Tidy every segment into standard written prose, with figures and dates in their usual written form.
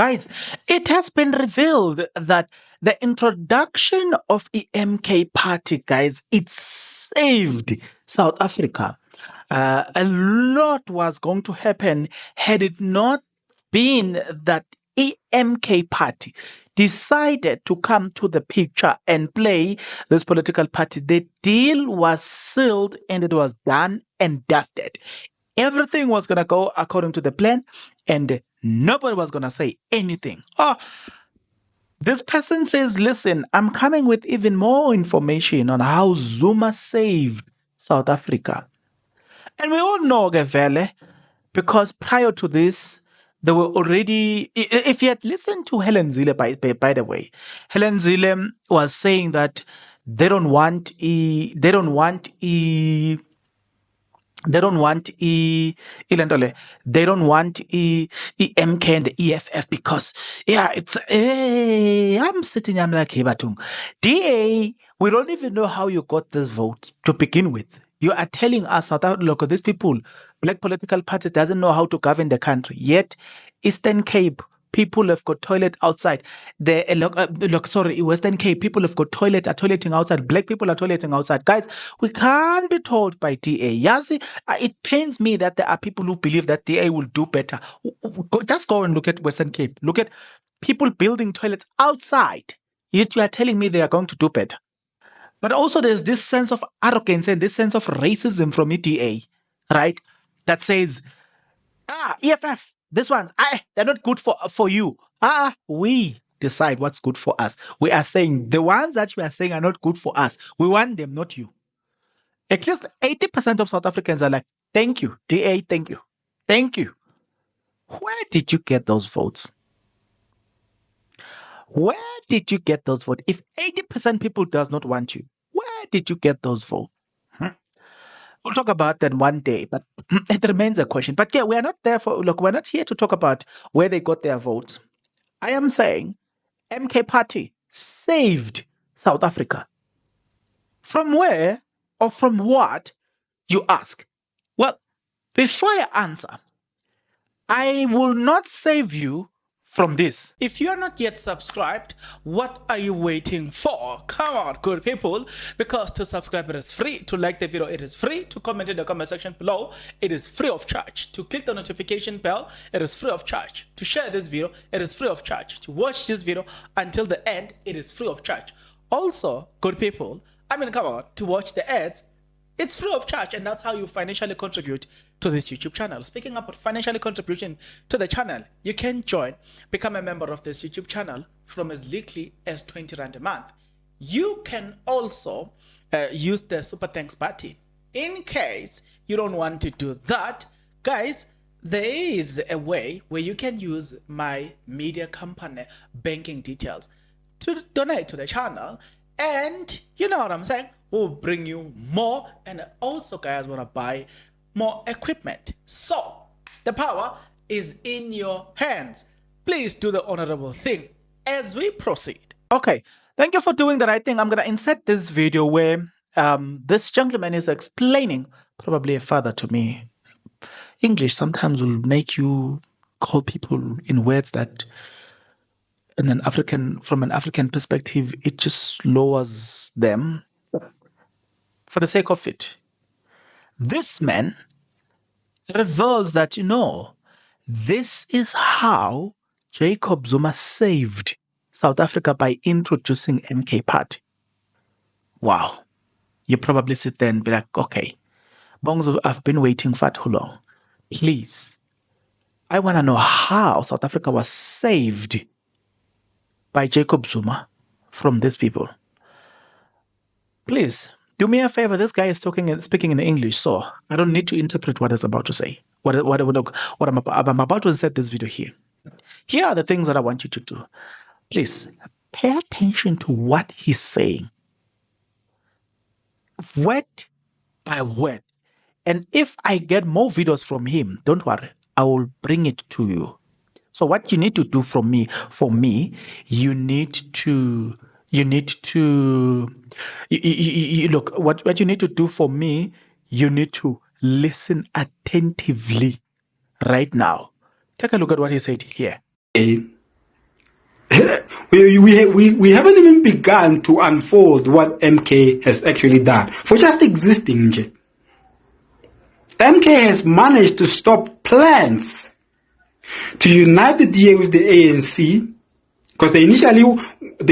Guys, it has been revealed that the introduction of the MK party, guys, it saved South Africa. A lot was going to happen had it not been that EMK party decided to come to the picture and play this political party. The deal was sealed and it was done and dusted. Everything was going to go according to the plan and nobody was going to say anything. Oh, this person says, listen, I'm coming with even more information on how Zuma saved South Africa. And we all know, Gavele, because prior to this, there were already, if you had listened to Helen Zille, by the way, Helen Zille was saying that they don't want EMK and the EFF because it's I'm sitting, I'm like, hey, Batung, DA, we don't even know how you got this vote to begin with. You are telling us that, look, these people, Black political party doesn't know how to govern the country. Yet, Eastern Cape, people have got toilet outside. Western Cape, people have got are toileting outside. Black people are toileting outside. Guys, we can't be told by DA. Yes, it pains me that there are people who believe that DA will do better. Just go and look at Western Cape. Look at people building toilets outside. Yet you are telling me they are going to do better. But also there's this sense of arrogance and this sense of racism from EDA, right? That says, EFF, this one's, they're not good for you. We decide what's good for us. We are saying the ones that you are saying are not good for us. We want them, not you. At least 80% of South Africans are like, thank you, DA, thank you. Thank you. Where did you get those votes? Where did you get those votes? If 80% people does not want you, where did you get those votes? We'll talk about that one day, but it remains a question. But yeah, we're not here to talk about where they got their votes. I am saying MK Party saved South Africa. From where or from what, you ask? Well, before I answer, I will not save you from this. If you are not yet subscribed, what are you waiting for? Come on, good people, because to subscribe it is free, to like the video it is free, to comment in the comment section below it is free of charge, to click the notification bell it is free of charge, to share this video it is free of charge, to watch this video until the end it is free of charge. Also, good people, come on, to watch the ads it's free of charge, and that's how you financially contribute to this YouTube channel. Speaking about financially contribution to the channel, you can become a member of this YouTube channel from as little as 20 Rand a month. You can also use the Super Thanks button. In case you don't want to do that, guys, there is a way where you can use my media company banking details to donate to the channel, and you know what I'm saying? We'll bring you more, and also guys want to buy more equipment. So the power is in your hands. Please do the honorable thing as we proceed. Okay, thank you for doing the right thing. I'm gonna insert this video where this gentleman is explaining, probably a father to me. English sometimes will make you call people in words that from an African perspective, it just lowers them. For the sake of it, this man reveals that, this is how Jacob Zuma saved South Africa by introducing MK Party. Wow. You probably sit there and be like, okay, Bongs, I've been waiting for too long. Please, I want to know how South Africa was saved by Jacob Zuma from these people. Please, do me a favor. This guy is speaking in English, so I don't need to interpret what he's about to say. What I'm about to insert this video here. Here are the things that I want you to do. Please pay attention to what he's saying, word by word. And if I get more videos from him, don't worry, I will bring it to you. So what you need to do for me, you need to look, what you need to do for me, you need to listen attentively right now. Take a look at what he said here. we haven't even begun to unfold what MK has actually done for just existing. MK has managed to stop plans to unite the DA with the ANC, because the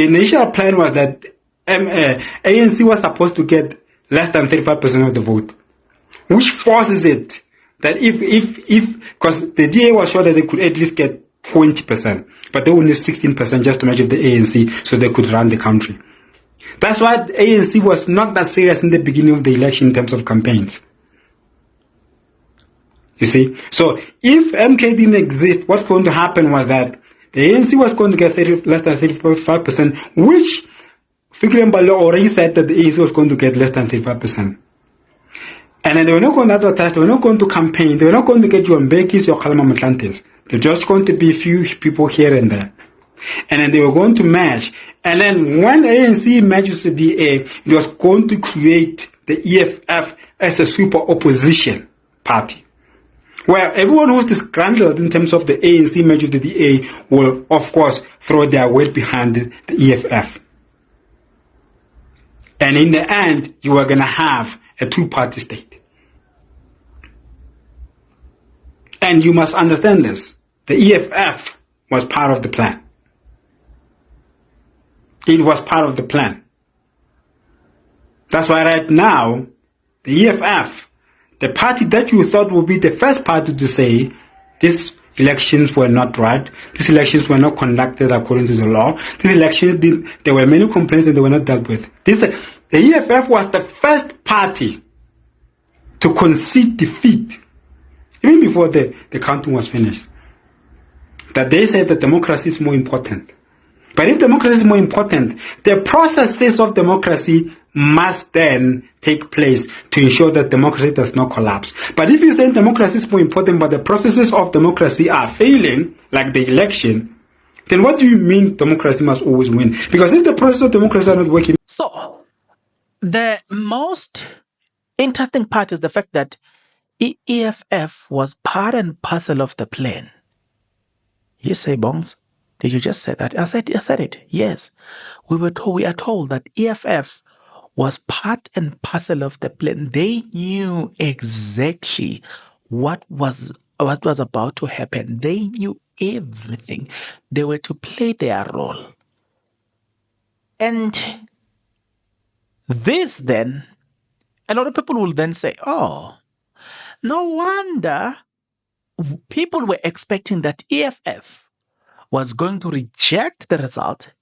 initial plan was that ANC was supposed to get less than 35% of the vote, which forces it that if because the DA was sure that they could at least get 20%, but they would need 16% just to match with the ANC so they could run the country. That's why the ANC was not that serious in the beginning of the election in terms of campaigns. You see? So if MK didn't exist, what's going to happen was that the ANC was going to get less than 35%, which Fikile Mbalo already said that the ANC was going to get less than 35%. And then they were not going to advertise, they were not going to campaign, they were not going to get your Mbekis, your Kalama Matlantes. They're just going to be a few people here and there. And then they were going to match. And then when ANC matches the DA, it was going to create the EFF as a super opposition party, where everyone who's disgruntled in terms of the ANC match with the DA will, of course, throw their weight behind the EFF. And in the end, you are going to have a two-party state. And you must understand this. The EFF was part of the plan. It was part of the plan. That's why right now, the EFF, the party that you thought would be the first party to say these elections were not right, these elections were not conducted according to the law, these elections, there were many complaints and they were not dealt with. The EFF was the first party to concede defeat, even before the counting was finished. That they said that democracy is more important. But if democracy is more important, the processes of democracy must then take place to ensure that democracy does not collapse. But if you say democracy is more important, but the processes of democracy are failing, like the election, then what do you mean democracy must always win? Because if the process of democracy are not working... So, the most interesting part is the fact that EFF was part and parcel of the plan. You say, Bongs, did you just say that? I said it. Yes. We are told that EFF was part and parcel of the plan. They knew exactly what was about to happen. They knew everything. They were to play their role. And this then, a lot of people will then say, oh, no wonder people were expecting that EFF was going to reject the result.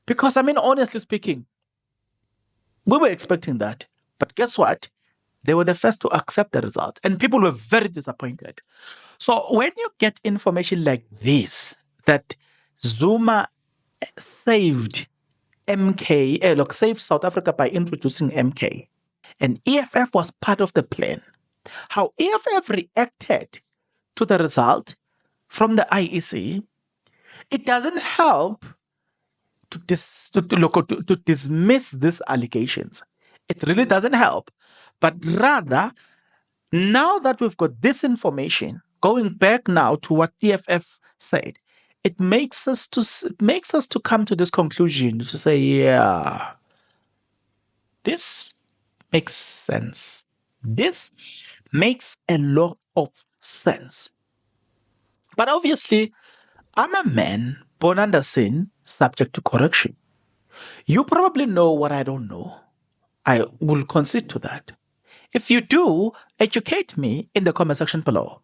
Because, honestly speaking, we were expecting that. But guess what? They were the first to accept the result. And people were very disappointed. So when you get information like this, that Zuma saved saved South Africa by introducing MK, and EFF was part of the plan, how EFF reacted to the result from the IEC, it doesn't help to dismiss these allegations. It really doesn't help. But rather, now that we've got this information, going back now to what EFF said, it makes us to come to this conclusion, to say, yeah, this makes sense. This makes a lot of sense. But obviously, I'm a man born under sin, subject to correction. You probably know what I don't know. I will concede to that. If you do, educate me in the comment section below.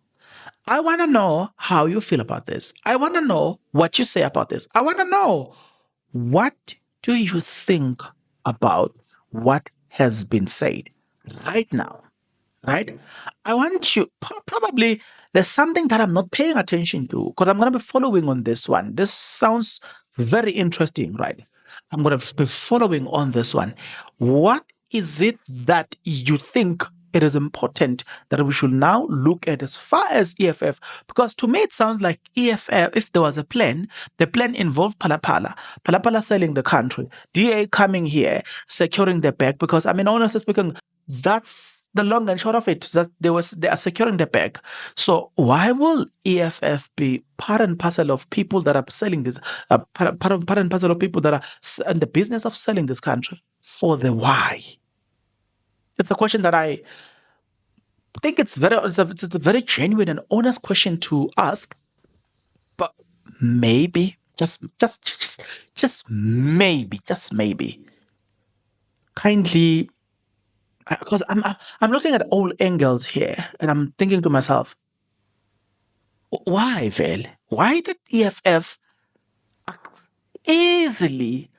I want to know how you feel about this. I want to know what you say about this. I want to know, what do you think about what has been said right now? Right? I want you, probably there's something that I'm not paying attention to, because I'm going to be following on this one. This sounds very interesting, right? I'm going to be following on this one. What is it that you think it is important that we should now look at as far as EFF? Because to me, it sounds like EFF, if there was a plan, the plan involved Palapala selling the country, DA coming here, securing the bag. Because, honestly speaking, That's the long and short of it. That they are securing the bag. So why will EFF be part and parcel of people that are selling this? Part and parcel of people that are in the business of selling this country for the why? It's a question that I think it's a very genuine and honest question to ask. But maybe, just maybe, kindly, because I'm looking at all angles here, and I'm thinking to myself, why, Vel? Why did EFF easily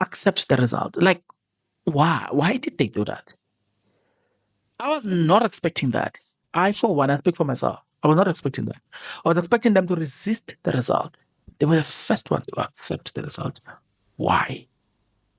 accept the result? Like, why? Why did they do that? I was not expecting that. I, for one, I speak for myself. I was not expecting that. I was expecting them to resist the result. They were the first one to accept the result. Why?